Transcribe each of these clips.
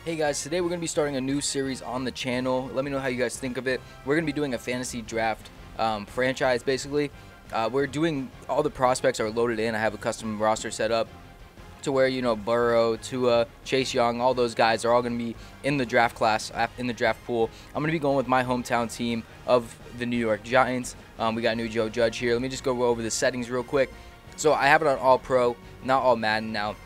Hey guys, today we're going to be starting a new series on the channel. Let me know how you guys think of it. We're going to be doing a fantasy draft franchise basically. We're doing, all the prospects are loaded in. I have a custom roster set up to where, you know, Burrow, Tua, Chase Young, all those guys are all going to be in the draft class, in the draft pool. I'm going to be going with my hometown team of the New York Giants. We got new Joe Judge here. Let me just go over the settings real quick. So I have it on All Pro, not All Madden now.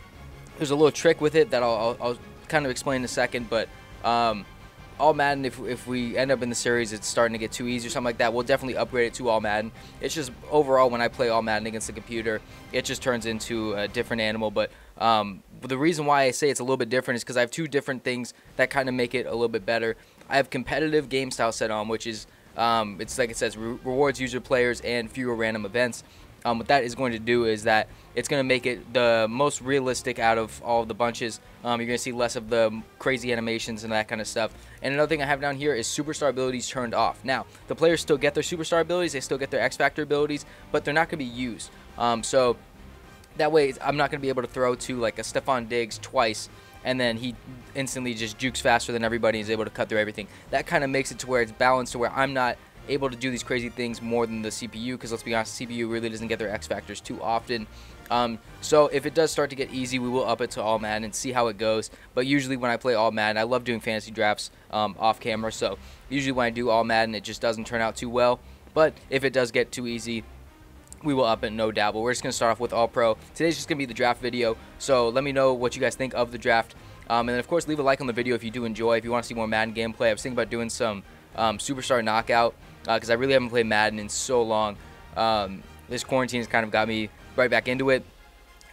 There's a little trick with it that I'll kind of explain in a second, but All Madden, if we end up in the series it's starting to get too easy or something like that, we'll definitely upgrade it to All Madden. It's just overall when I play All Madden against the computer, it just turns into a different animal. But the reason why I say it's a little bit different is because I have two different things that kind of make it a little bit better. I have competitive game style set on, which is it's like it says, rewards user players and fewer random events. What that is going to do is that it's going to make it the most realistic out of all of the bunches. You're going to see less of the crazy animations and that kind of stuff. And another thing I have down here is superstar abilities turned off. Now, the players still get their superstar abilities, they still get their X Factor abilities, but they're not going to be used. So that way, I'm not going to be able to throw to like a Stephon Diggs twice, and then he instantly just jukes faster than everybody and is able to cut through everything. That kind of makes it to where it's balanced to where I'm not able to do these crazy things more than the CPU, because let's be honest, the CPU really doesn't get their X Factors too often. So if it does start to get easy, we will up it to All Madden and see how it goes. But usually when I play All Madden, I love doing fantasy drafts off camera, so usually when I do All Madden, it just doesn't turn out too well. But if it does get too easy, we will up it, no doubt. But we're just going to start off with All Pro. Today's just going to be the draft video, so let me know what you guys think of the draft. And then, of course, leave a like on the video if you do enjoy. If you want to see more Madden gameplay, I was thinking about doing some Superstar Knockout, because I really haven't played Madden in so long. This quarantine has kind of got me right back into it.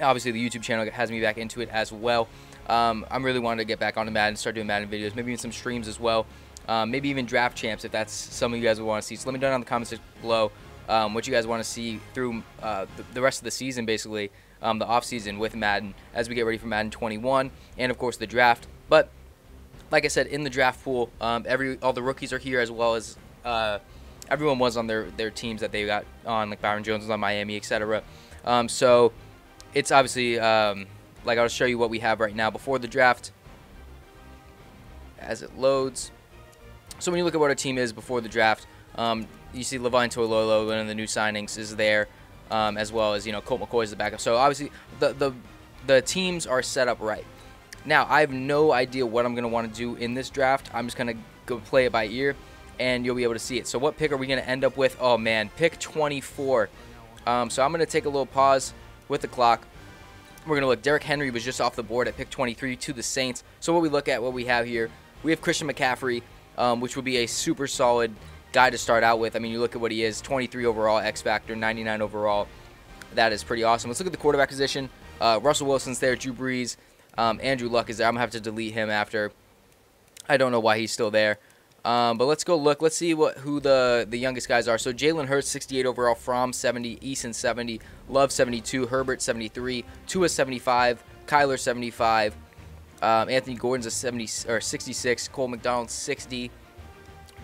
Obviously, the YouTube channel has me back into it as well. I'm really wanting to get back onto Madden, start doing Madden videos, maybe even some streams as well. Maybe even draft champs if that's something you guys would want to see. So let me know down in the comments below what you guys want to see through the rest of the season, basically, the off season with Madden as we get ready for Madden 21 and, of course, the draft. But like I said, in the draft pool, all the rookies are here, as well as everyone was on their teams that they got on, like Byron Jones was on Miami, etc. So it's obviously, like, I'll show you what we have right now before the draft as it loads. So when you look at what our team is before the draft, you see Levine Toilolo, one of the new signings, is there, as well as, you know, Colt McCoy is the backup. So obviously the teams are set up right. Now, I have no idea what I'm going to want to do in this draft. I'm just going to go play it by ear, and you'll be able to see it. So what pick are we going to end up with? Oh, man, pick 24. So I'm going to take a little pause with the clock. We're going to look. Derrick Henry was just off the board at pick 23 to the Saints. So what we look at, what we have here, we have Christian McCaffrey, which would be a super solid guy to start out with. I mean, you look at what he is, 23 overall, X Factor, 99 overall. That is pretty awesome. Let's look at the quarterback position. Russell Wilson's there, Drew Brees. Andrew Luck is there. I'm going to have to delete him after. I don't know why he's still there. But let's go look. Let's see who the youngest guys are. So Jalen Hurts, 68 overall, Fromm 70, Eason 70, Love 72, Herbert 73, Tua 75, Kyler 75, Anthony Gordon's a 66, Cole McDonald 60,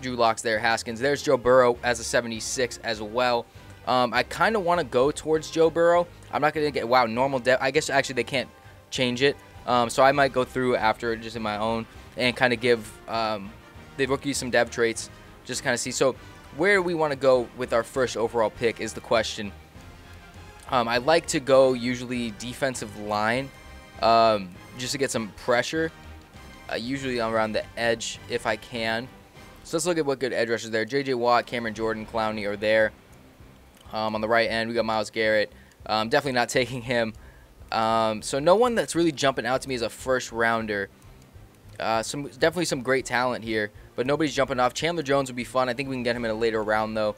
Drew Lock's there, Haskins. There's Joe Burrow as a 76 as well. I kind of want to go towards Joe Burrow. I'm not going to get, wow, normal depth. I guess actually they can't change it. So I might go through after just in my own and kind of give the rookies some dev traits, just kind of see. So where we want to go with our first overall pick is the question. I like to go usually defensive line, just to get some pressure, usually around the edge if I can. So let's look at what good edge rushers there. J.J. Watt, Cameron Jordan, Clowney are there. On the right end, we got Myles Garrett. Definitely not taking him. So no one that's really jumping out to me as a first rounder. Definitely some great talent here, but nobody's jumping off. Chandler Jones would be fun. I think we can get him in a later round though,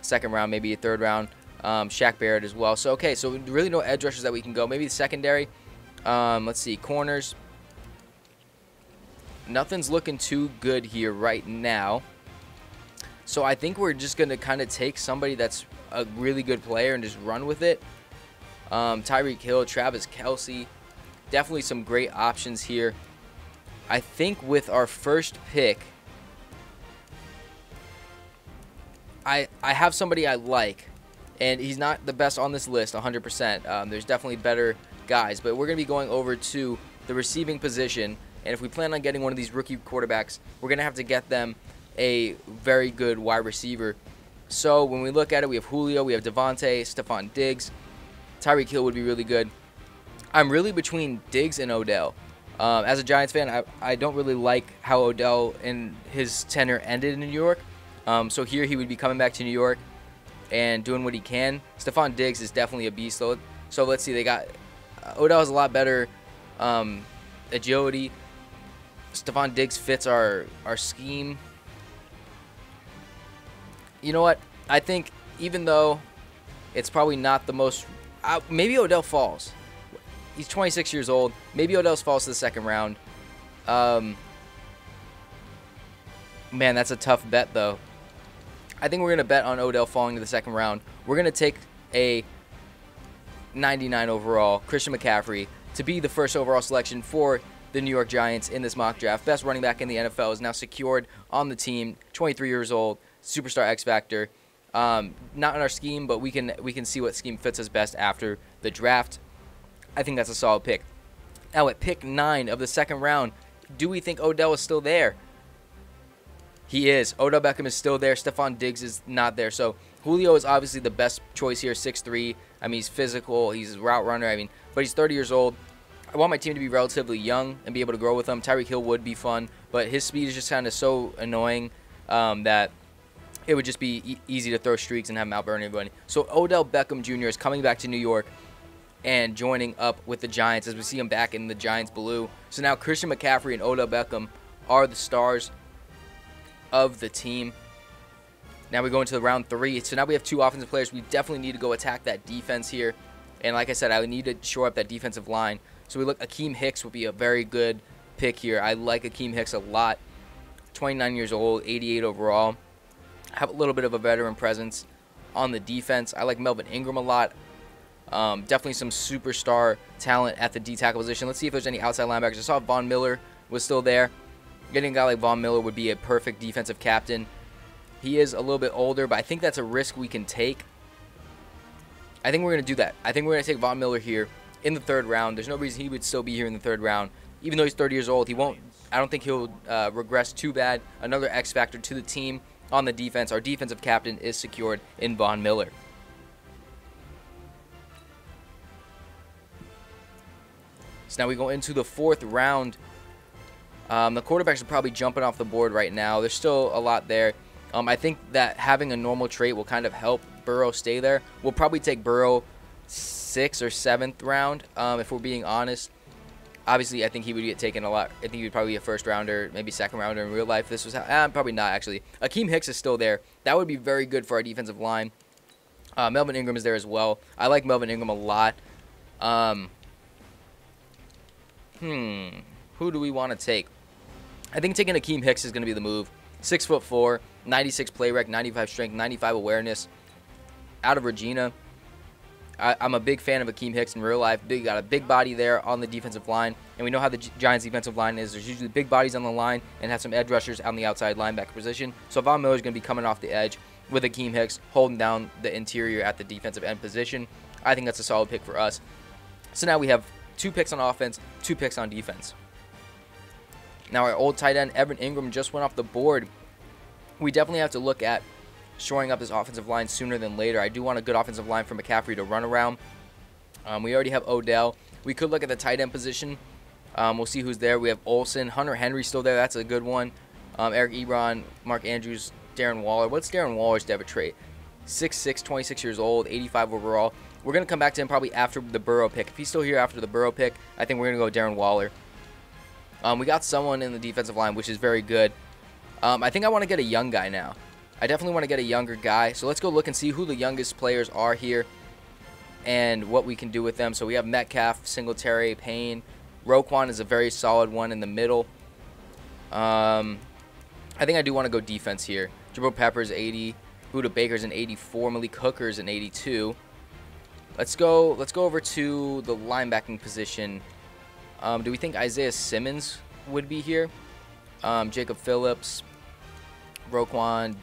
second round, maybe a third round. Shaq Barrett as well. So okay, so really no edge rushers that we can go. Maybe the secondary. Let's see, corners. Nothing's looking too good here right now. So I think we're just gonna kind of take somebody that's a really good player and just run with it. Tyreek Hill, Travis Kelce, definitely some great options here. I think with our first pick, I have somebody I like, and he's not the best on this list 100%. There's definitely better guys, but we're going to be going over to the receiving position, And if we plan on getting one of these rookie quarterbacks, we're going to have to get them a very good wide receiver. So when we look at it, we have Julio, we have Devontae, Stephon Diggs. Tyreek Hill would be really good. I'm really between Diggs and Odell. As a Giants fan, I don't really like how Odell and his tenure ended in New York. So here he would be coming back to New York and doing what he can. Stephon Diggs is definitely a beast, though. So let's see. They got Odell has a lot better agility. Stephon Diggs fits our scheme. You know what? I think even though it's probably not the most... maybe Odell falls. He's 26 years old. Maybe Odell falls to the second round. Man, that's a tough bet, though. I think we're going to bet on Odell falling to the second round. We're going to take a 99 overall Christian McCaffrey to be the first overall selection for the New York Giants in this mock draft. Best running back in the NFL is now secured on the team. 23 years old. Superstar X Factor. Not in our scheme, but we can see what scheme fits us best after the draft. I think that's a solid pick. Now at pick 9 of the second round, do we think Odell is still there? He is. Odell Beckham is still there. Stephon Diggs is not there. So Julio is obviously the best choice here. 6'3". I mean, he's physical. He's a route runner. I mean, but he's 30 years old. I want my team to be relatively young and be able to grow with him. Tyreek Hill would be fun, but his speed is just kind of so annoying that it would just be easy to throw streaks and have him outburn everybody. So Odell Beckham Jr. is coming back to New York and joining up with the Giants as we see him back in the Giants blue. So now Christian McCaffrey and Odell Beckham are the stars of the team. Now we go into the round 3. So now we have 2 offensive players. We definitely need to go attack that defense here. And like I said, I would need to shore up that defensive line. So we look, Akeem Hicks would be a very good pick here. I like Akeem Hicks a lot. 29 years old, 88 overall. Have a little bit of a veteran presence on the defense. I like Melvin Ingram a lot. Definitely some superstar talent at the D-tackle position. Let's see if there's any outside linebackers. I saw Von Miller was still there. Getting a guy like Von Miller would be a perfect defensive captain. He is a little bit older, but I think that's a risk we can take. I think we're going to do that. I think we're going to take Von Miller here in the 3rd round. There's no reason he would still be here in the 3rd round. Even though he's 30 years old, he won't. I don't think he'll regress too bad. Another X factor to the team on the defense. Our defensive captain is secured in Von Miller. So now we go into the 4th round. The quarterbacks are probably jumping off the board right now. There's still a lot there. I think that having a normal trait will kind of help Burrow stay there. We'll probably take Burrow 6th or 7th round, if we're being honest. Obviously, I think he would get taken a lot. I think he would probably be a 1st rounder, maybe 2nd rounder in real life. This was probably not, actually. Akeem Hicks is still there. That would be very good for our defensive line. Melvin Ingram is there as well. I like Melvin Ingram a lot. Who do we want to take? I think taking Akeem Hicks is going to be the move. 6'4", 96 play rec, 95 strength, 95 awareness. Out of Regina. I'm a big fan of Akeem Hicks in real life. Got a big body there on the defensive line. And we know how the Giants' defensive line is. There's usually big bodies on the line and have some edge rushers on the outside linebacker position. So Von Miller is going to be coming off the edge with Akeem Hicks holding down the interior at the defensive end position. I think that's a solid pick for us. So now we have 2 picks on offense, 2 picks on defense. Now our old tight end, Evan Ingram, just went off the board. We definitely have to look at shoring up this offensive line sooner than later. I do want a good offensive line for McCaffrey to run around. We already have Odell. We could look at the tight end position. We'll see who's there. We have Olsen. Hunter Henry still there. That's a good one. Eric Ebron, Mark Andrews, Darren Waller. What's Darren Waller's debit trait? 6'6", 26 years old, 85 overall. We're going to come back to him probably after the Burrow pick. If he's still here after the Burrow pick, I think we're going to go Darren Waller. We got someone in the defensive line, which is very good. I think I want to get a young guy now. I definitely want to get a younger guy. So let's go look and see who the youngest players are here and what we can do with them. So we have Metcalf, Singletary, Payne. Roquan is a very solid one in the middle. I think I do want to go defense here. Jabril Peppers, 80. Buda Baker's an 84. Malik Hooker's an 82. Let's go over to the linebacking position. Do we think Isaiah Simmons would be here? Jacob Phillips, Roquan.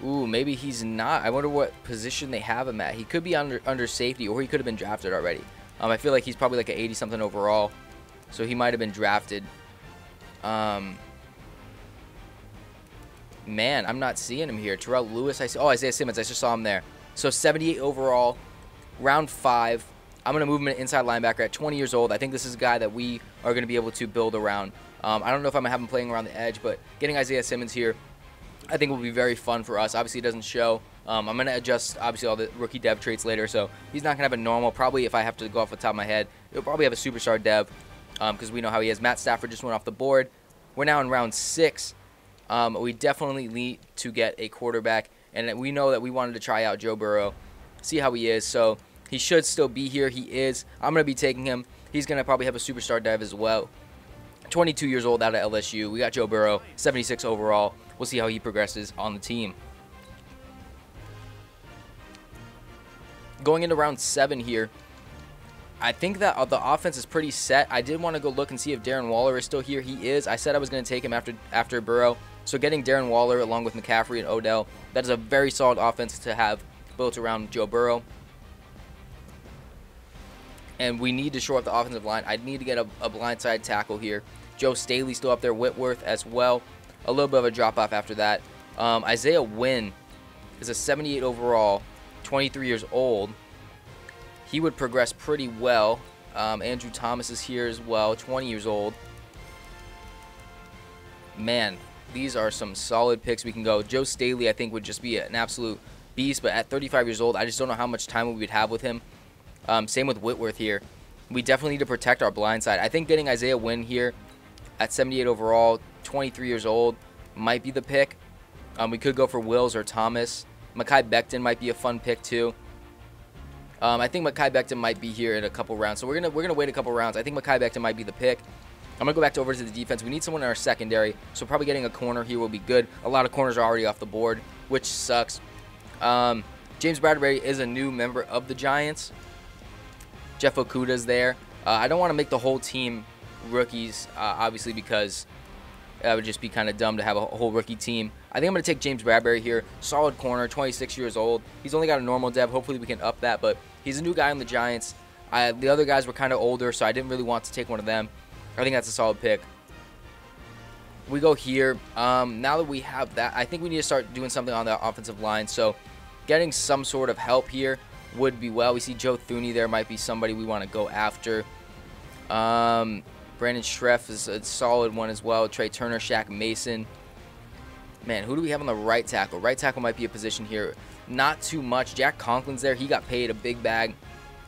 Ooh, maybe he's not. I wonder what position they have him at. He could be under safety, or he could have been drafted already. I feel like he's probably like an 80-something overall. so he might have been drafted. Man, I'm not seeing him here. Terrell Lewis, I see. Oh, Isaiah Simmons, I just saw him there. So 78 overall, round 5. I'm going to move him to inside linebacker at 20 years old. I think this is a guy that we are going to be able to build around. I don't know if I'm going to have him playing around the edge, but getting Isaiah Simmons here, I think will be very fun for us. Obviously, it doesn't show. I'm going to adjust, obviously, all the rookie dev traits later, so he's not going to have a normal. Probably, if I have to go off the top of my head, he'll probably have a superstar dev because we know how he is. Matt Stafford just went off the board. We're now in round 6. We definitely need to get a quarterback, and we know that we wanted to try out Joe Burrow, see how he is, so he should still be here. He is. I'm going to be taking him. He's going to probably have a superstar dev as well. 22 years old out of LSU. We got Joe Burrow, 76 overall. We'll see how he progresses on the team. Going into round 7 here, I think that the offense is pretty set. I did want to go look and see if Darren Waller is still here. He is. I said I was going to take him after Burrow. So getting Darren Waller along with McCaffrey and Odell, that is a very solid offense to have built around Joe Burrow. And we need to shore up the offensive line. I need to get a blindside tackle here. Joe Staley still up there. Whitworth as well. A little bit of a drop-off after that. Isaiah Wynn is a 78 overall, 23 years old. He would progress pretty well. Andrew Thomas is here as well, 20 years old. Man, these are some solid picks we can go. Joe Staley, I think, would just be an absolute beast. But at 35 years old, I just don't know how much time we would have with him. Same with Whitworth here. We definitely need to protect our blind side. I think getting Isaiah Wynn here at 78 overall, 23 years old, might be the pick. We could go for Wills or Thomas. Mekhi Becton might be a fun pick too. I think Mekhi Becton might be here in a couple rounds. So we're gonna wait a couple rounds. I think Mekhi Becton might be the pick. I'm going to go back over to the defense. We need someone in our secondary, so probably getting a corner here will be good. A lot of corners are already off the board, which sucks. James Bradbury is a new member of the Giants. Jeff Okuda's there. I don't want to make the whole team rookies, obviously, because that would just be kind of dumb to have a whole rookie team. I think I'm going to take James Bradbury here. Solid corner, 26 years old. He's only got a normal dev. Hopefully we can up that, but he's a new guy on the Giants. The other guys were kind of older, so I didn't really want to take one of them. I think that's a solid pick. We go here. Now that we have that, I think we need to start doing something on the offensive line. So getting some sort of help here would be well. We see Joe Thuney there. Might be somebody we want to go after. Brandon Schreff is a solid one as well. Trey Turner, Shaq Mason. Man, who do we have on the right tackle? Right tackle might be a position here. Not too much. Jack Conklin's there. He got paid a big bag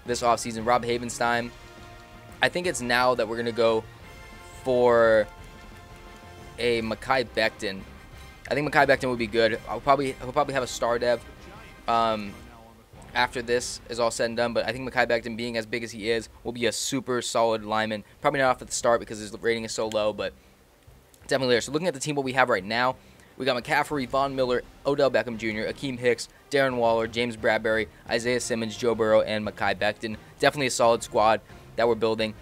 this offseason. Rob Havenstein. I think it's now that we're going to go for a Mekhi Becton. I think Mekhi Becton would be good. He'll probably have a star dev after this is all said and done, but I think Mekhi Becton, being as big as he is, will be a super solid lineman. Probably not off at the start because his rating is so low, but definitely there. So looking at the team what we have right now, we got McCaffrey, Von Miller, Odell Beckham Jr., Akeem Hicks, Darren Waller, James Bradbury, Isaiah Simmons, Joe Burrow, and Mekhi Becton. Definitely a solid squad that we're building.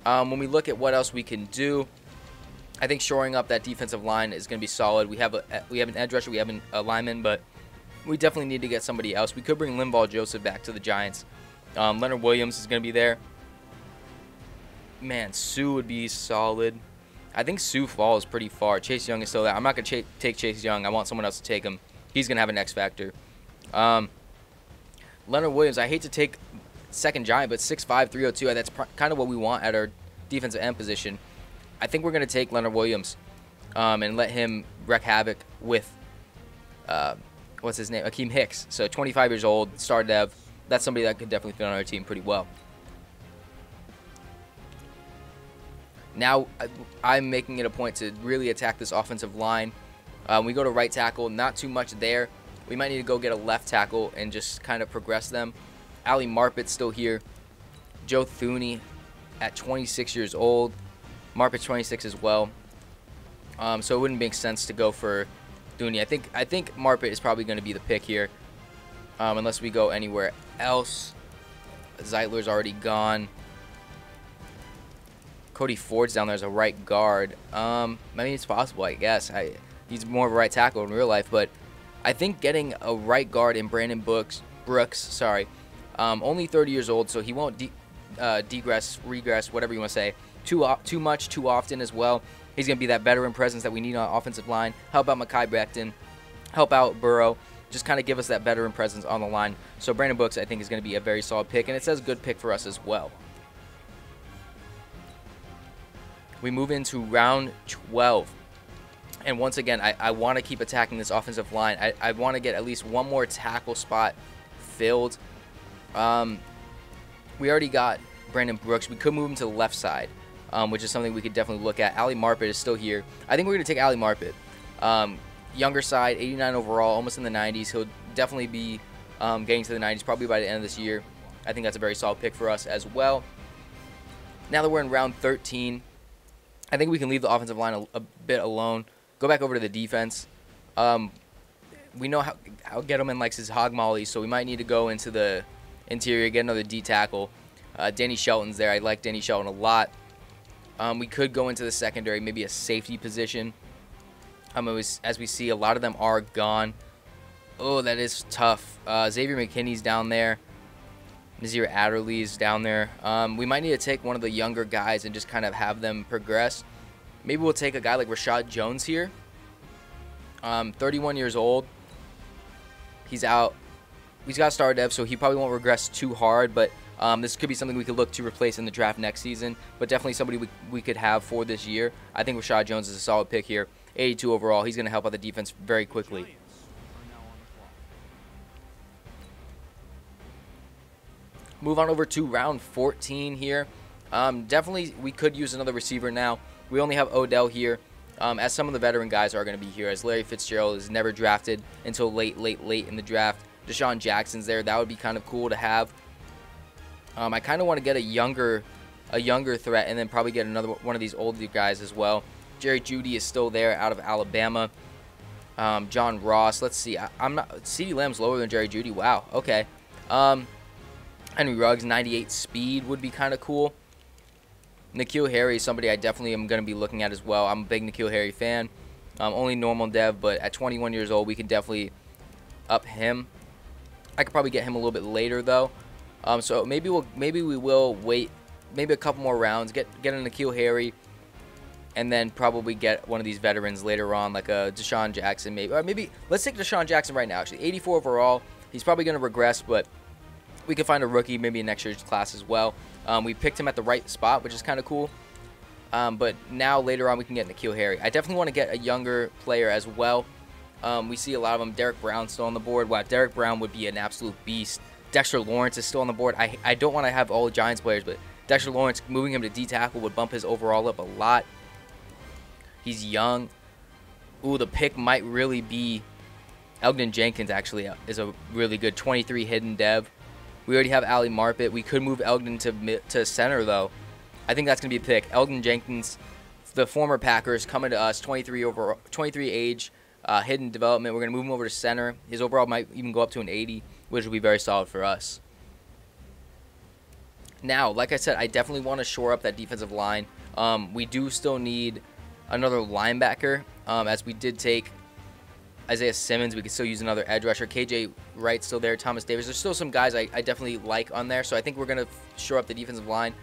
When we look at what else we can do, I think shoring up that defensive line is going to be solid. We have an edge rusher, we have a lineman, but we definitely need to get somebody else. We could bring Linval Joseph back to the Giants. Leonard Williams is going to be there. Man, Sue would be solid. I think Sue falls pretty far. Chase Young is still there. I'm not going to take Chase Young. I want someone else to take him. He's going to have an X factor. Leonard Williams, I hate to take second Giant, but 6'5", 302, that's kind of what we want at our defensive end position. I think we're going to take Leonard Williams and let him wreak havoc with, what's his name, Akeem Hicks. So 25 years old, star dev. That's somebody that could definitely fit on our team pretty well. Now, I'm making it a point to really attack this offensive line. We go to right tackle, not too much there. We might need to go get a left tackle and just kind of progress them. Ali Marpet's still here. Joe Thuney at 26 years old. Marpet's 26 as well. So it wouldn't make sense to go for Thuney. I think Marpet is probably going to be the pick here, unless we go anywhere else. Zeitler's already gone. Cody Ford's down there as a right guard. I mean, it's possible, I guess. He's more of a right tackle in real life, but I think getting a right guard in Brandon Brooks, only 30 years old, so he won't regress, whatever you want to say, too much, too often as well. He's going to be that veteran presence that we need on offensive line. Help out Mekhi Becton. Help out Burrow. Just kind of give us that veteran presence on the line. So Brandon Brooks, I think, is going to be a very solid pick, and it says good pick for us as well. We move into round 12. And once again, I want to keep attacking this offensive line. I want to get at least one more tackle spot filled. We already got Brandon Brooks. We could move him to the left side, which is something we could definitely look at. Ali Marpet is still here. I think we're going to take Ali Marpet. Younger side, 89 overall, almost in the 90s. He'll definitely be getting to the 90s probably by the end of this year. I think that's a very solid pick for us as well. Now that we're in round 13, I think we can leave the offensive line a bit alone. Go back over to the defense. We know how Gettleman likes his hog molly, so we might need to go into the interior, get another D tackle. Danny Shelton's there. I like Danny Shelton a lot. We could go into the secondary, maybe a safety position. As we see, a lot of them are gone. Oh, that is tough. Xavier McKinney's down there. Nazir Adderley's down there. We might need to take one of the younger guys and just kind of have them progress. Maybe we'll take a guy like Rashad Jones here. 31 years old. He's out. He's got star dev, so he probably won't regress too hard, but this could be something we could look to replace in the draft next season, but definitely somebody we could have for this year. I think Rashad Jones is a solid pick here. 82 overall. He's going to help out the defense very quickly. Move on over to round 14 here. Definitely we could use another receiver now. We only have Odell here, as some of the veteran guys are going to be here, as Larry Fitzgerald is never drafted until late in the draft. Deshaun Jackson's there. That would be kind of cool to have. I kind of want to get a younger threat and then probably get another one of these older guys as well. Jerry Jeudy is still there out of Alabama. John Ross. Let's see. CeeDee Lamb's lower than Jerry Jeudy. Wow. Okay. Henry Ruggs, 98 speed would be kind of cool. N'Keal Harry is somebody I definitely am going to be looking at as well. I'm a big N'Keal Harry fan. Only normal dev, but at 21 years old, we can definitely up him. I could probably get him a little bit later though. So maybe we will wait maybe a couple more rounds, get a N'Keal Harry, and then probably get one of these veterans later on, like a Deshaun Jackson maybe. Or maybe let's take Deshaun Jackson right now. Actually, 84 overall. He's probably going to regress, but we could find a rookie maybe in next year's class as well. We picked him at the right spot, which is kind of cool. But now later on we can get N'Keal Harry. I definitely want to get a younger player as well. We see a lot of them. Derek Brown still on the board. Wow, Derek Brown would be an absolute beast. Dexter Lawrence is still on the board. I don't want to have all Giants players, but Dexter Lawrence, moving him to D tackle would bump his overall up a lot. He's young. Ooh, the pick might really be Elgton Jenkins. Actually, is a really good 23 hidden dev. We already have Ali Marpet. We could move Elgton to center though. I think that's gonna be a pick. Elgton Jenkins, the former Packers, coming to us. 23 age, hidden development. We're gonna move him over to center. His overall might even go up to an 80, which will be very solid for us. Now, like I said, I definitely want to shore up that defensive line. We do still need another linebacker, as we did take Isaiah Simmons. We could still use another edge rusher. KJ Wright's still there. Thomas Davis. There's still some guys I definitely like on there, so I think we're going to shore up the defensive line.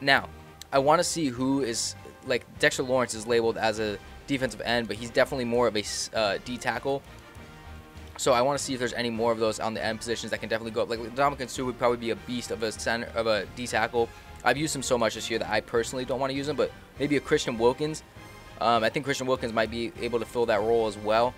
Now, I want to see who is, like, Dexter Lawrence is labeled as a defensive end, but he's definitely more of a D tackle. So I want to see if there's any more of those on the end positions that can definitely go up. Like Dominican Sue would probably be a beast of a D tackle. I've used him so much this year that I personally don't want to use him, but maybe a Christian Wilkins. I think Christian Wilkins might be able to fill that role as well.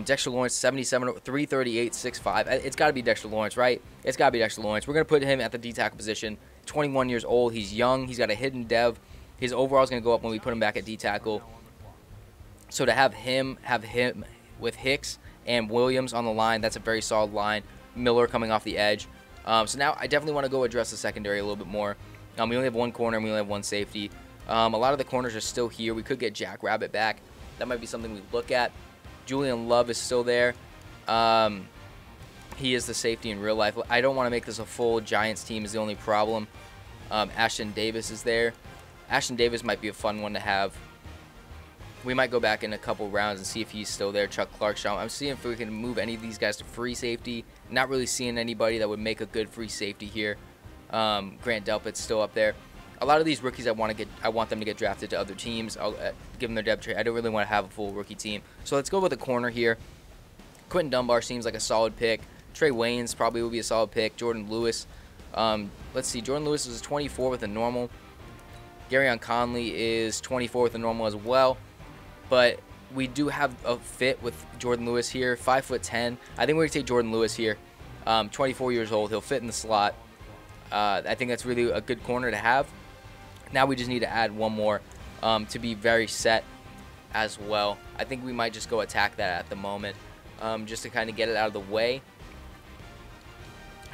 Dexter Lawrence, 77, 338, 6'5". It's got to be Dexter Lawrence, right? It's got to be Dexter Lawrence. We're going to put him at the D tackle position. 21 years old. He's young. He's got a hidden dev. His overall is going to go up when we put him back at D tackle. So to have him with Hicks and Williams on the line, that's a very solid line. Miller coming off the edge. So now I definitely want to go address the secondary a little bit more. We only have one corner and we only have one safety. A lot of the corners are still here. We could get Jack Rabbit back. That might be something we look at. Julian Love is still there. He is the safety in real life. I don't want to make this a full Giants team is the only problem. Ashton Davis is there. Ashton Davis might be a fun one to have. We might go back in a couple rounds and see if he's still there. Chuck Clarkshire. I'm seeing if we can move any of these guys to free safety. Not really seeing anybody that would make a good free safety here. Grant Delpit's still up there. A lot of these rookies I want them to get drafted to other teams. I'll give them their depth chart. I don't really want to have a full rookie team. So let's go with a corner here. Quentin Dunbar seems like a solid pick. Trey Waynes probably will be a solid pick. Jordan Lewis. Let's see. Jordan Lewis is 24 with a normal. Garyon Conley is 24 with a normal as well. But we do have a fit with Jordan Lewis here. 5'10". I think we're going to take Jordan Lewis here. 24 years old. He'll fit in the slot. I think that's really a good corner to have. Now we just need to add one more to be very set as well. I think we might just go attack that at the moment just to kind of get it out of the way.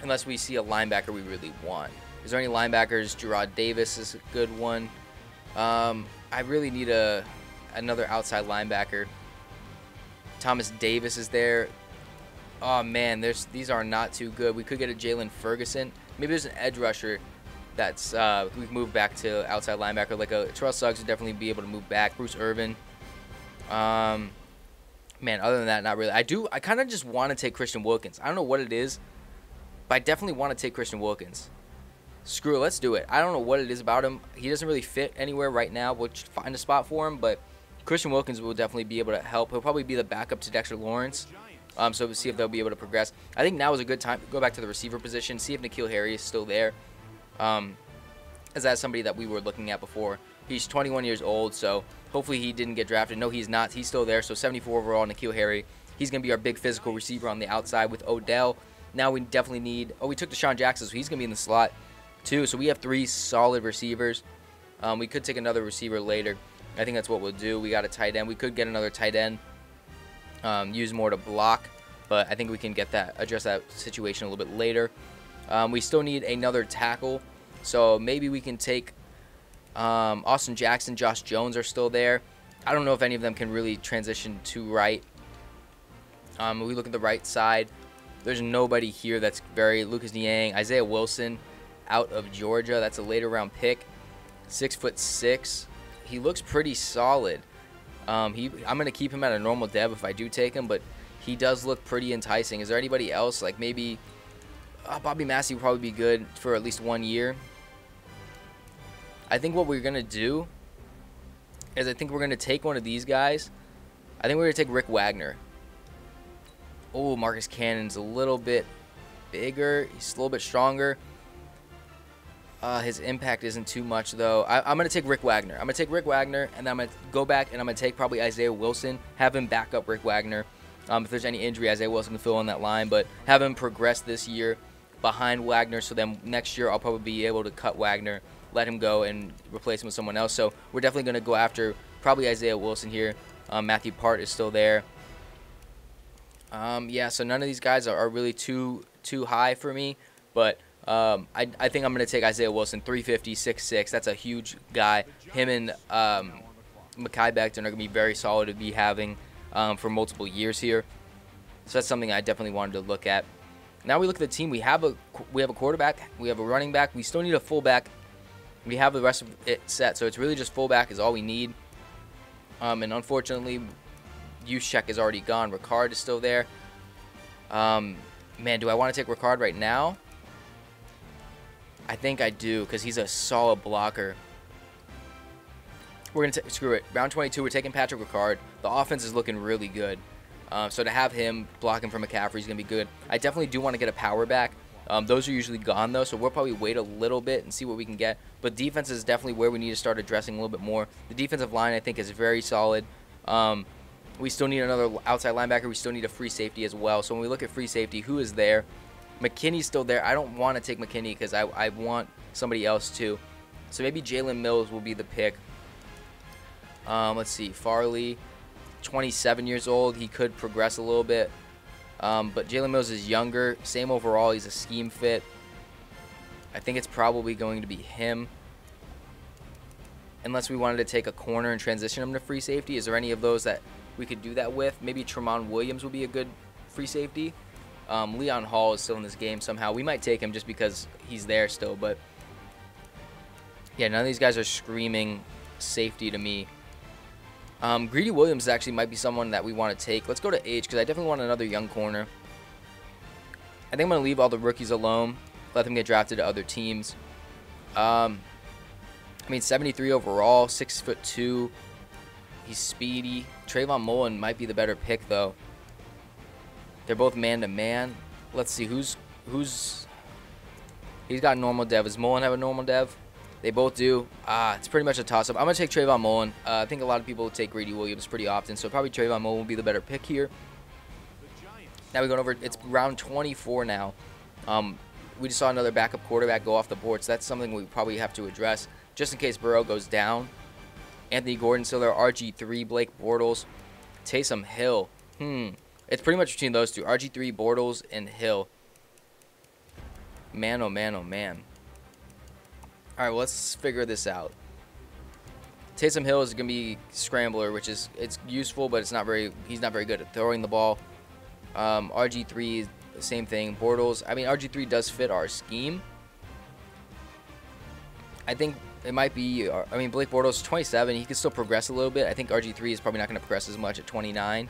Unless we see a linebacker we really want. Is there any linebackers? Gerard Davis is a good one. I really need another outside linebacker. Thomas Davis is there. Oh man, these are not too good. We could get a Jalen Ferguson. Maybe there's an edge rusher that's we can move back to outside linebacker. Like a Terrell Suggs would definitely be able to move back. Bruce Irvin. Man, other than that, not really. I kind of just want to take Christian Wilkins. I don't know what it is, but I definitely want to take Christian Wilkins. Screw it, let's do it. I don't know what it is about him. He doesn't really fit anywhere right now. We'll find a spot for him, but Christian Wilkins will definitely be able to help. He'll probably be the backup to Dexter Lawrence. So we'll see if they'll be able to progress. I think now is a good time to go back to the receiver position, see if N'Keal Harry is still there. As that's somebody that we were looking at before. He's 21 years old, so hopefully he didn't get drafted. No, he's not. He's still there. So 74 overall, N'Keal Harry. He's going to be our big physical receiver on the outside with Odell. Now we definitely need... Oh, we took Deshaun Jackson, so he's going to be in the slot too. So we have 3 solid receivers. We could take another receiver later. I think that's what we'll do. We got a tight end. We could get another tight end. Use more to block, but I think we can address that situation a little bit later. We still need another tackle, so maybe we can take Austin Jackson, Josh Jones are still there. I don't know if any of them can really transition to right. We look at the right side. There's nobody here that's Lucas Niang, Isaiah Wilson out of Georgia. That's a later round pick. 6'6". He looks pretty solid. I'm going to keep him at a normal dev if I do take him, but he does look pretty enticing. Is there anybody else? Like maybe Bobby Massey would probably be good for at least 1 year. I think what we're going to do is I think we're going to take one of these guys. I think we're going to take Rick Wagner. Oh, Marcus Cannon's a little bit bigger. He's a little bit stronger. His impact isn't too much, though. I'm going to take Rick Wagner. I'm going to take Rick Wagner, and then I'm going to go back, and I'm going to take probably Isaiah Wilson, have him back up Rick Wagner. If there's any injury, Isaiah Wilson can fill in that line, but have him progress this year behind Wagner, so then next year I'll probably be able to cut Wagner, let him go, and replace him with someone else. So we're definitely going to go after probably Isaiah Wilson here. Matthew Part is still there. Yeah, so none of these guys are really too high for me, but I think I'm going to take Isaiah Wilson, 350, 6'6". That's a huge guy. Him and Mekhi Becton are going to be very solid to be having for multiple years here. So that's something I definitely wanted to look at. Now we look at the team. We have a quarterback. We have a running back. We still need a fullback. We have the rest of it set, so it's really just fullback is all we need. And unfortunately, Juszczyk is already gone. Ricard is still there. Man, do I want to take Ricard right now? I think I do, because he's a solid blocker. We're going to screw it. Round 22, we're taking Patrick Ricard. The offense is looking really good. So to have him blocking for McCaffrey is going to be good. I definitely do want to get a power back. Those are usually gone, though, so we'll probably wait a little bit and see what we can get. But defense is definitely where we need to start addressing a little bit more. The defensive line, I think, is very solid. We still need another outside linebacker. We still need a free safety as well. So when we look at free safety, who is there? McKinney's still there. I don't want to take McKinney because I want somebody else too. So maybe Jalen Mills will be the pick. Let's see. Farley, 27 years old. He could progress a little bit. But Jalen Mills is younger. Same overall. He's a scheme fit. I think it's probably going to be him. Unless we wanted to take a corner and transition him to free safety. Is there any of those that we could do that with? Maybe Tremont Williams would be a good free safety. Leon Hall is still in this game somehow. We might take him just because he's there still. But yeah, none of these guys are screaming safety to me. Greedy Williams actually might be someone that we want to take. Let's go to age because I definitely want another young corner. I think I'm going to leave all the rookies alone. Let them get drafted to other teams. I mean, 73 overall, 6'2". He's speedy. Trayvon Mullen might be the better pick, though. They're both man-to-man. Let's see, who's... He's got normal dev. Does Mullen have a normal dev? They both do. It's pretty much a toss-up. I'm going to take Trayvon Mullen. I think a lot of people take Grady Williams pretty often, so probably Trayvon Mullen will be the better pick here. Now we're going over... It's round 24 now. We just saw another backup quarterback go off the board, so that's something we probably have to address, just in case Burrow goes down. Anthony Gordon still there. RG3, Blake Bortles, Taysom Hill. It's pretty much between those two. RG3, Bortles, and Hill. Man, oh man, oh man. Alright, well, let's figure this out. Taysom Hill is going to be scrambler, which is it's useful, but it's not very. He's not very good at throwing the ball. RG3 is the same thing. Bortles. I mean, RG3 does fit our scheme. I think it might be. I mean, Blake Bortles 27. He can still progress a little bit. I think RG3 is probably not going to progress as much at 29.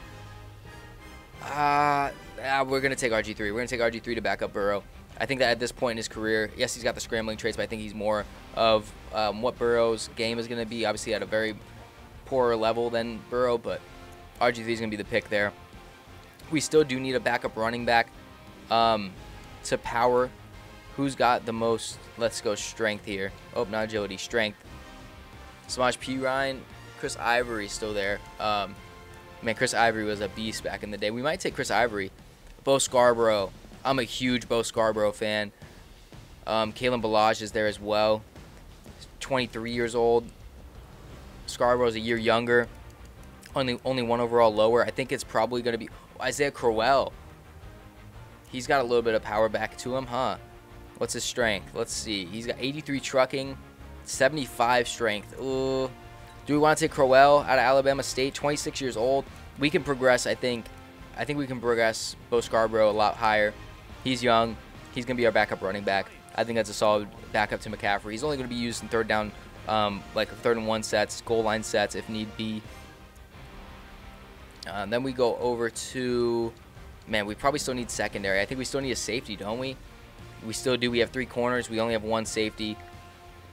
We're going to take RG3. We're going to take RG3 to back up Burrow. I think that at this point in his career, yes, he's got the scrambling traits, but I think he's more of what Burrow's game is going to be. Obviously, at a very poorer level than Burrow, but RG3 is going to be the pick there. We still do need a backup running back to power. Who's got the most? Let's go strength here. Oh, not agility, strength. Samaj P. Ryan, Chris Ivory still there. Man, Chris Ivory was a beast back in the day. We might take Chris Ivory. Bo Scarborough. I'm a huge Bo Scarborough fan. Kalen Ballage is there as well. 23 years old. Scarborough's a year younger. Only one overall lower. I think it's probably going to be Isaiah Crowell. He's got a little bit of power back to him, huh? What's his strength? Let's see. He's got 83 trucking, 75 strength. Ooh. Do we want to take Crowell out of Alabama State? 26 years old. We can progress, I think. I think we can progress Bo Scarborough a lot higher. He's young. He's going to be our backup running back. I think that's a solid backup to McCaffrey. He's only going to be used in third down, like 3rd and 1 sets, goal line sets if need be. Then we go over to, man, we probably still need secondary. I think we still need a safety, don't we? We still do. We have 3 corners. We only have 1 safety.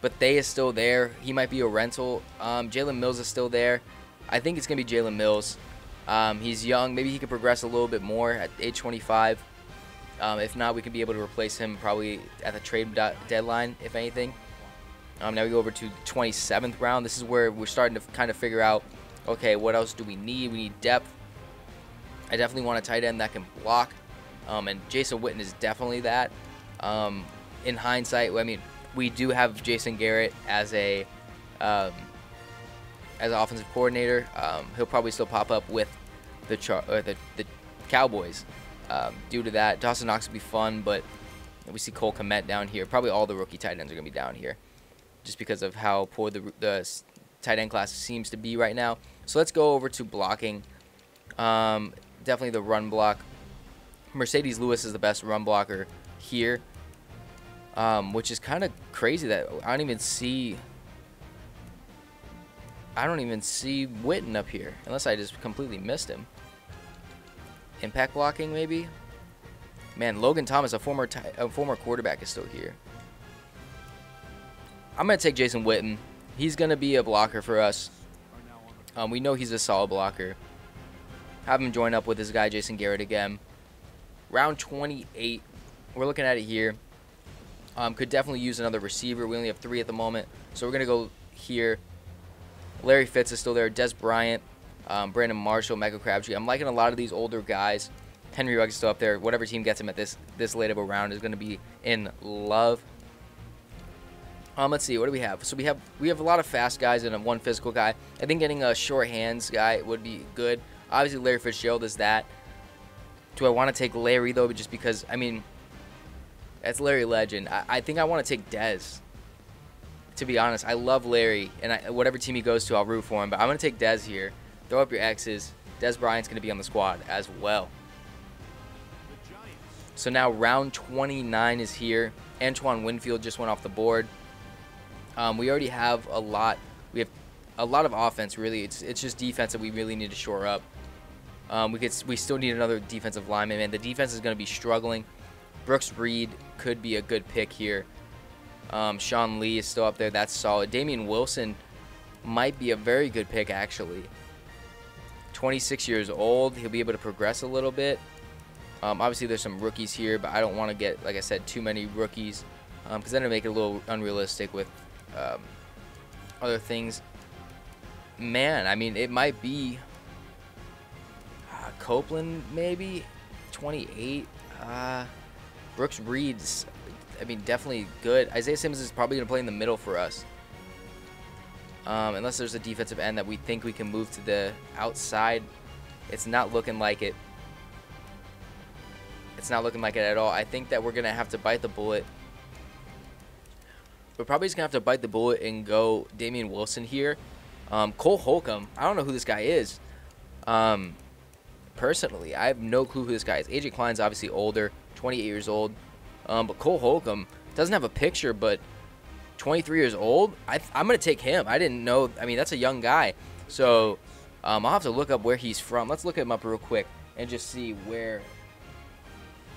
But They is still there. He might be a rental. Jalen Mills is still there. I think it's going to be Jalen Mills. He's young. Maybe he could progress a little bit more at age 25. If not, we could be able to replace him probably at the trade deadline, if anything. Now we go over to 27th round. This is where we're starting to kind of figure out, okay, what else do we need? We need depth. I definitely want a tight end that can block. And Jason Witten is definitely that. In hindsight, I mean, we do have Jason Garrett as an offensive coordinator. He'll probably still pop up with the Cowboys. Due to that, Dawson Knox will be fun, but we see Cole Kmet down here. Probably all the rookie tight ends are going to be down here just because of how poor the tight end class seems to be right now. So let's go over to blocking. Definitely the run block. Mercedes Lewis is the best run blocker here, which is kind of crazy that I don't even see Witten up here, unless I just completely missed him. Impact blocking, maybe? Man, Logan Thomas, a former quarterback, is still here. I'm going to take Jason Witten. He's going to be a blocker for us. We know he's a solid blocker. Have him join up with this guy, Jason Garrett, again. Round 28. We're looking at it here. Could definitely use another receiver. We only have 3 at the moment. So we're going to go here. Larry Fitz is still there. Des Bryant. Brandon Marshall, Michael Crabtree. I'm liking a lot of these older guys. Henry Ruggs is still up there. Whatever team gets him at this late of a round is going to be in love. Let's see. What do we have? So we have a lot of fast guys and one physical guy. I think getting a short hands guy would be good. Obviously, Larry Fitzgerald is that. Do I want to take Larry, though, just because, I mean, that's Larry Legend. I think I want to take Dez. To be honest, I love Larry, and whatever team he goes to, I'll root for him. But I'm going to take Dez here. Throw up your X's. Des Bryant's going to be on the squad as well. So now round 29 is here. Antoine Winfield just went off the board. We already have a lot. We have a lot of offense, really. It's just defense that we really need to shore up. We still need another defensive lineman, man. The defense is going to be struggling. Brooks Reed could be a good pick here. Sean Lee is still up there. That's solid. Damian Wilson might be a very good pick, actually. 26 years old. He'll be able to progress a little bit. Obviously, there's some rookies here, but I don't want to get, like I said, too many rookies because then it'll make it a little unrealistic with other things. Man, I mean, it might be Copeland, maybe 28. Brooks Reed's, I mean, definitely good. Isaiah Simmons is probably going to play in the middle for us. Unless there's a defensive end that we think we can move to the outside. It's not looking like it. It's not looking like it at all. I think that we're going to have to bite the bullet. We're probably just going to have to bite the bullet and go Damian Wilson here. Cole Holcomb, I don't know who this guy is. Personally, I have no clue who this guy is. AJ Klein's obviously older, 28 years old. But Cole Holcomb doesn't have a picture, but 23 years old. I'm going to take him. I didn't know. I mean, that's a young guy. So I'll have to look up where he's from. Let's look him up real quick and just see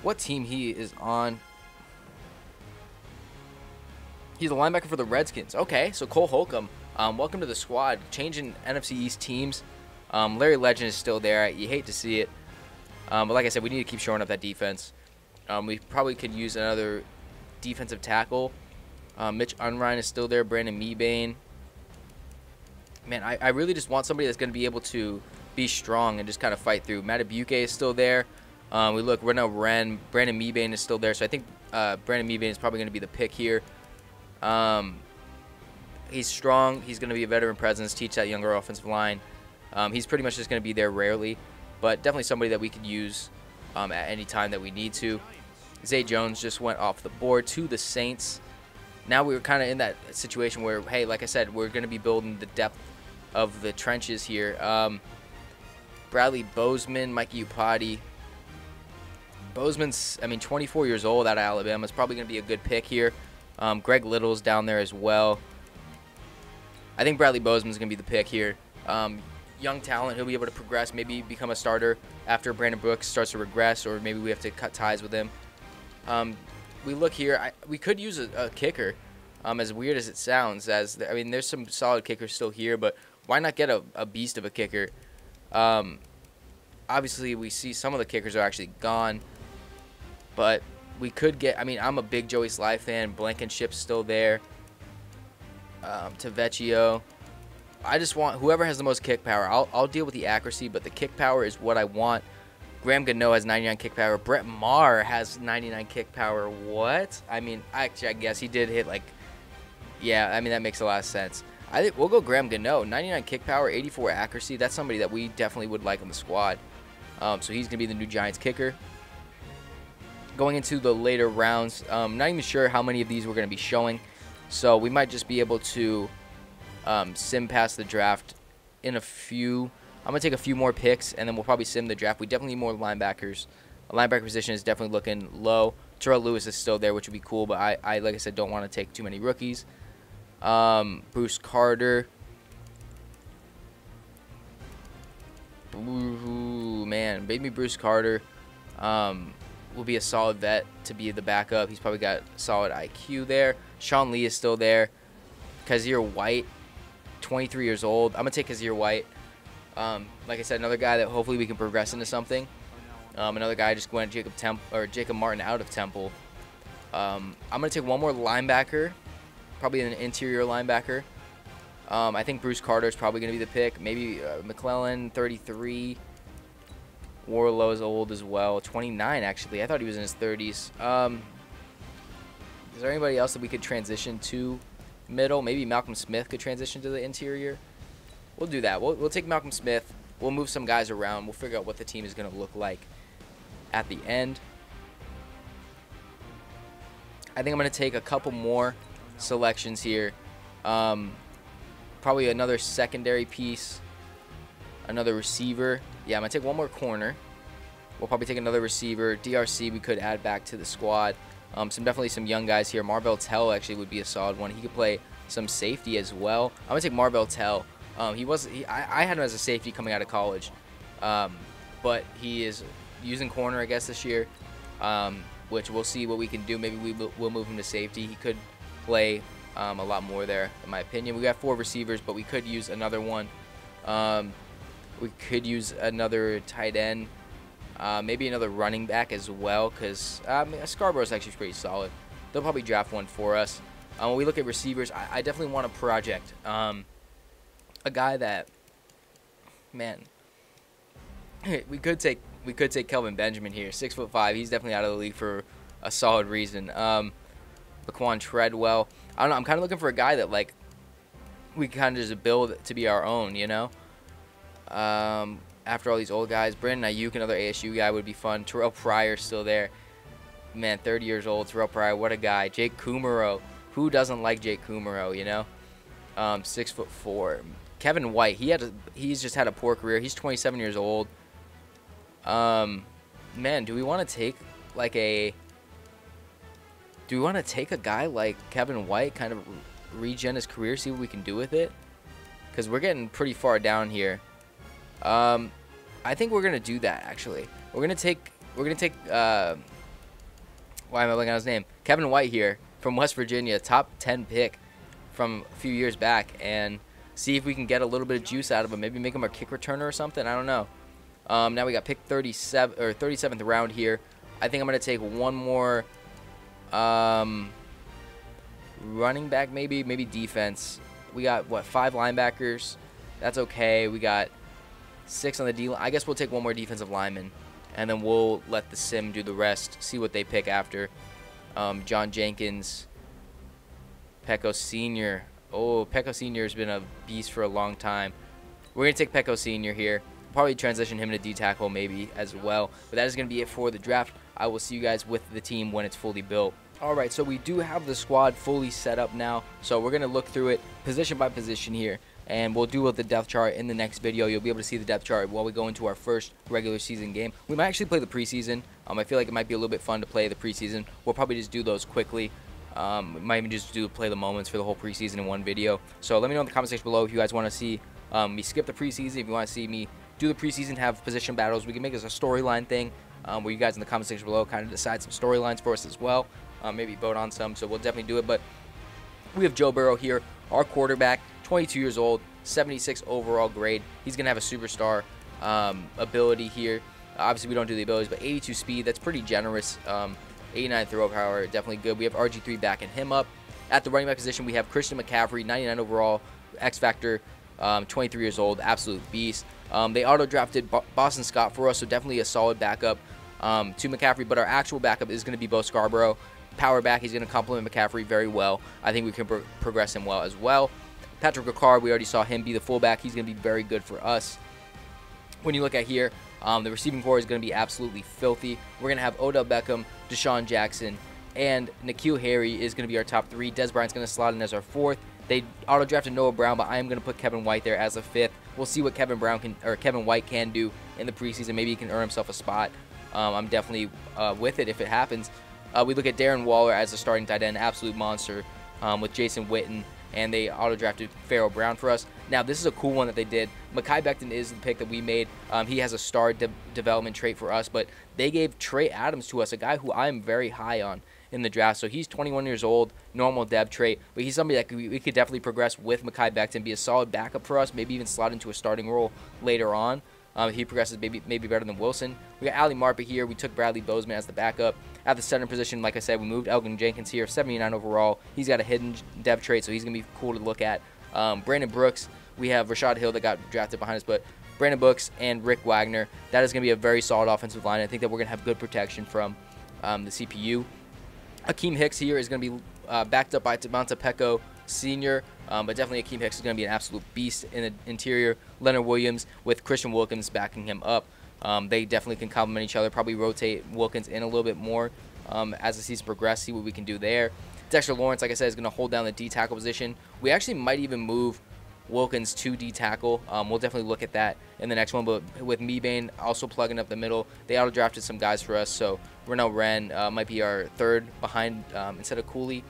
what team he is on. He's a linebacker for the Redskins. Okay, so Cole Holcomb, welcome to the squad. Changing NFC East teams. Larry Legend is still there. You hate to see it. But like I said, we need to keep shoring up that defense. We probably could use another defensive tackle. Mitch Unrein is still there. Brandon Mebane. Man, I really just want somebody that's going to be able to be strong and just kind of fight through. Matabuke is still there. We look, Reno Wren. Brandon Mebane is still there. So I think Brandon Mebane is probably going to be the pick here. He's strong. He's going to be a veteran presence, teach that younger offensive line. He's pretty much just going to be there rarely, but definitely somebody that we could use at any time that we need to. Zay Jones just went off the board to the Saints. Now we're kind of in that situation where, hey, like I said, we're going to be building the depth of the trenches here. Bradley Bozeman, Mikey Upati. Bozeman's, I mean, 24 years old out of Alabama. Is probably going to be a good pick here. Greg Little's down there as well. I think Bradley Bozeman's going to be the pick here. Young talent, he'll be able to progress, maybe become a starter after Brandon Brooks starts to regress, or maybe we have to cut ties with him. We look here, we could use a kicker, as weird as it sounds. I mean, there's some solid kickers still here, but why not get a beast of a kicker? Obviously, we see some of the kickers are actually gone, but we could get, I mean, I'm a big Joey Sly fan. Blankenship's still there. Tavecchio. I just want whoever has the most kick power. I'll deal with the accuracy, but the kick power is what I want. Graham Gano has 99 kick power. Brett Maher has 99 kick power. What? I mean, actually, I guess he did hit, like, yeah, I mean, that makes a lot of sense. I think we'll go Graham Gano. 99 kick power, 84 accuracy. That's somebody that we definitely would like on the squad. So he's going to be the new Giants kicker. Going into the later rounds, not even sure how many of these we're going to be showing. So we might just be able to sim past the draft in a few. I'm going to take a few more picks, and then we'll probably sim the draft. We definitely need more linebackers. The linebacker position is definitely looking low. Terrell Lewis is still there, which would be cool, but I like I said, don't want to take too many rookies. Bruce Carter. Ooh, man, maybe Bruce Carter will be a solid vet to be the backup. He's probably got solid IQ there. Sean Lee is still there. Kazir White, 23 years old. I'm going to take Kazir White. Like I said, another guy that hopefully we can progress into something. Another guy just went Jacob Martin out of Temple. I'm going to take one more linebacker, probably an interior linebacker. I think Bruce Carter is probably going to be the pick. Maybe McClellan, 33. Warlow's old as well, 29 actually. I thought he was in his 30s. Is there anybody else that we could transition to middle? Maybe Malcolm Smith could transition to the interior. We'll do that. We'll take Malcolm Smith. We'll move some guys around. We'll figure out what the team is going to look like at the end. I think I'm going to take a couple more selections here. Probably another secondary piece, another receiver. Yeah, I'm going to take one more corner. We'll probably take another receiver. DRC we could add back to the squad. Definitely some young guys here. Marvell Tell actually would be a solid one. He could play some safety as well. I'm going to take Marvell Tell. I had him as a safety coming out of college. But he is using corner, I guess, this year. Which we'll see what we can do. Maybe we'll move him to safety. He could play a lot more there, in my opinion. We got 4 receivers, but we could use another one. We could use another tight end, maybe another running back as well, because Scarborough's actually pretty solid. They'll probably draft one for us. When we look at receivers, I definitely want a project. A guy that, man, we could take Kelvin Benjamin here, 6'5". He's definitely out of the league for a solid reason. Laquan Treadwell. I don't know. I'm kind of looking for a guy that like we kind of just build to be our own, you know. After all these old guys, Brandon Ayuk, another ASU guy, would be fun. Terrell Pryor's still there. Man, 30 years old. Terrell Pryor, what a guy. Jake Kumaro. Who doesn't like Jake Kumaro, you know? 6'4". Kevin White. He's just had a poor career. He's 27 years old. Man, do we want to take like a guy like Kevin White, kind of regen his career, see what we can do with it? Because we're getting pretty far down here. I think we're gonna do that actually. We're gonna take why am I looking at his name? Kevin White here from West Virginia, top 10 pick from a few years back, and see if we can get a little bit of juice out of him. Maybe make him our kick returner or something. I don't know. Now we got pick 37 or 37th round here. I think I'm gonna take one more running back, maybe defense. We got what, 5 linebackers? That's okay. We got 6 on the D line. I guess we'll take one more defensive lineman, and then we'll let the sim do the rest. See what they pick after. John Jenkins, Pecco Sr. Oh, Pecco Sr. has been a beast for a long time. We're gonna take Pecco Sr. here. Probably transition him to D tackle maybe as well. But that is going to be it for the draft. I will see you guys with the team when it's fully built. Alright, so we do have the squad fully set up now. So we're going to look through it position by position here. And we'll do the depth chart in the next video. You'll be able to see the depth chart while we go into our first regular season game. We might actually play the preseason. I feel like it might be a little bit fun to play the preseason. We'll probably just do those quickly. We might even just play the moments for the whole preseason in one video. So let me know in the comment section below if you guys want to see me skip the preseason, if you want to see me do the preseason, have position battles. We can make this a storyline thing where you guys in the comment section below kind of decide some storylines for us as well. Maybe vote on some, so we'll definitely do it. But we have Joe Burrow here, our quarterback, 22 years old, 76 overall grade. He's going to have a superstar ability here. Obviously, we don't do the abilities, but 82 speed, that's pretty generous. 89 throw power, definitely good. We have RG3 backing him up. At the running back position, we have Christian McCaffrey, 99 overall, X Factor, 23 years old, absolute beast. They auto-drafted Boston Scott for us, so definitely a solid backup to McCaffrey. But our actual backup is going to be Bo Scarborough. Power back, he's going to complement McCaffrey very well. I think we can progress him well as well. Patrick Ricard, we already saw him be the fullback. He's going to be very good for us. When you look at here, the receiving core is going to be absolutely filthy. We're going to have Odell Beckham, Deshaun Jackson, and N'Keal Harry is going to be our top 3. Des Bryant's going to slot in as our 4th. They auto-drafted Noah Brown, but I am going to put Kevin White there as a 5th. We'll see what Kevin White can do in the preseason. Maybe he can earn himself a spot. I'm definitely with it if it happens. We look at Darren Waller as a starting tight end, absolute monster, with Jason Witten, and they auto-drafted Pharaoh Brown for us. Now, this is a cool one that they did. Mekhi Becton is the pick that we made. He has a star development trait for us, but they gave Trey Adams to us, a guy who I'm very high on in the draft. So he's 21 years old, normal dev trait, but he's somebody that we could definitely progress with Mekhi Becton, be a solid backup for us, maybe even slot into a starting role later on. He progresses maybe better than Wilson. We got Ali Marpet here. We took Bradley Bozeman as the backup. At the center position, like I said, we moved Elgin Jenkins here, 79 overall. He's got a hidden dev trait, so he's going to be cool to look at. Brandon Brooks, we have Rashad Hill that got drafted behind us, but Brandon Brooks and Rick Wagner, that is going to be a very solid offensive line. I think that we're going to have good protection from the CPU. Akeem Hicks here is going to be backed up by Devonta Pecco Sr., but definitely Akeem Hicks is going to be an absolute beast in the interior. Leonard Williams with Christian Wilkins backing him up. They definitely can complement each other, probably rotate Wilkins in a little bit more as the season progresses, see what we can do there. Dexter Lawrence, like I said, is going to hold down the D tackle position. We actually might even move Wilkins to D tackle. We'll definitely look at that in the next one, but with Mebane also plugging up the middle, they auto-drafted some guys for us, so Renell Wren might be our 3rd behind instead of Cooley.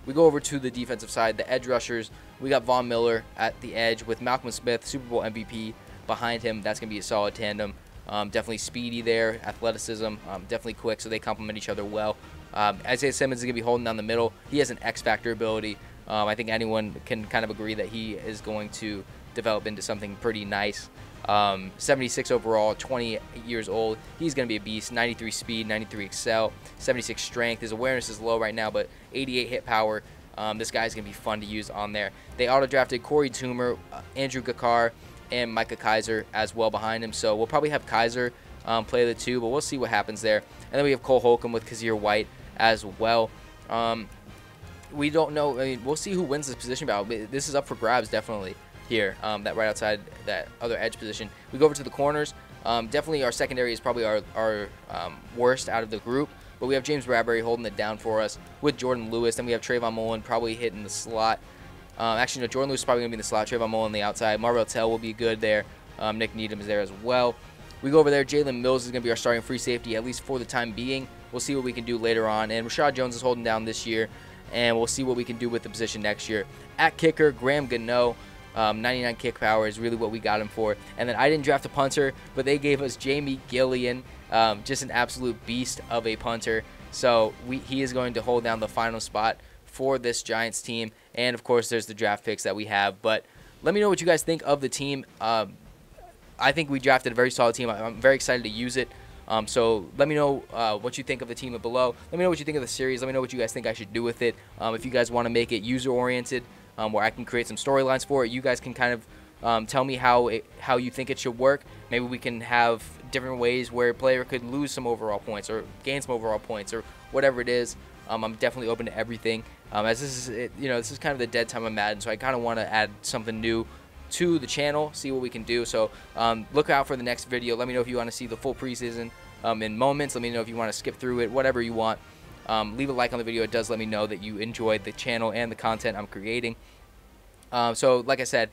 We go over to the defensive side, the edge rushers. We got Von Miller at the edge with Malcolm Smith, Super Bowl MVP, behind him. That's going to be a solid tandem. Definitely speedy there, athleticism, definitely quick, so they complement each other well. Isaiah Simmons is going to be holding down the middle. He has an X-factor ability. I think anyone can kind of agree that he is going to develop into something pretty nice. 76 overall, 20 years old. He's going to be a beast. 93 speed, 93 excel, 76 strength. His awareness is low right now, but 88 hit power. This guy's going to be fun to use on there. They auto-drafted Corey Toomer, Andrew Gakar, and Micah Kaiser as well behind him. So we'll probably have Kaiser play the 2, but we'll see what happens there. And then we have Cole Holcomb with Kazir White as well. We don't know. I mean, we'll see who wins this position battle. This is up for grabs definitely here, that right outside that other edge position. We go over to the corners. Definitely our secondary is probably our worst out of the group, but we have James Bradbury holding it down for us with Jordan Lewis. Then we have Trayvon Mullen probably hitting the slot. Actually, no, Jordan Lewis is probably going to be in the slot. Trayvon Mullen on the outside. Marvell Tell will be good there. Nick Needham is there as well. We go over there. Jalen Mills is going to be our starting free safety, at least for the time being. We'll see what we can do later on. And Rashad Jones is holding down this year, and we'll see what we can do with the position next year. At kicker, Graham Gano. 99 kick power is really what we got him for. And then I didn't draft a punter, but they gave us Jamie Gillian, just an absolute beast of a punter. So he is going to hold down the final spot for this Giants team. And, of course, there's the draft picks that we have. But let me know what you guys think of the team. I think we drafted a very solid team. I'm very excited to use it. So let me know what you think of the team below. Let me know what you think of the series. Let me know what you guys think I should do with it. If you guys want to make it user-oriented, where I can create some storylines for it, you guys can kind of tell me how you think it should work. Maybe we can have different ways where a player could lose some overall points or gain some overall points or whatever it is. I'm definitely open to everything. As this is, this is kind of the dead time of Madden, so I kind of want to add something new to the channel, see what we can do. So look out for the next video. Let me know if you want to see the full preseason in moments. Let me know if you want to skip through it, whatever you want. Leave a like on the video. It does let me know that you enjoyed the channel and the content I'm creating. So like I said,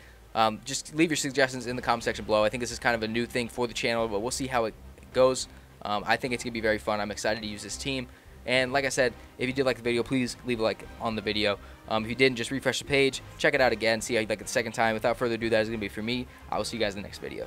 just leave your suggestions in the comment section below. I think this is kind of a new thing for the channel, but we'll see how it goes. I think it's going to be very fun. I'm excited to use this team. And like I said, if you did like the video, please leave a like on the video. If you didn't, just refresh the page, check it out again, see how you like it the second time. Without further ado, that is going to be for me. I will see you guys in the next video.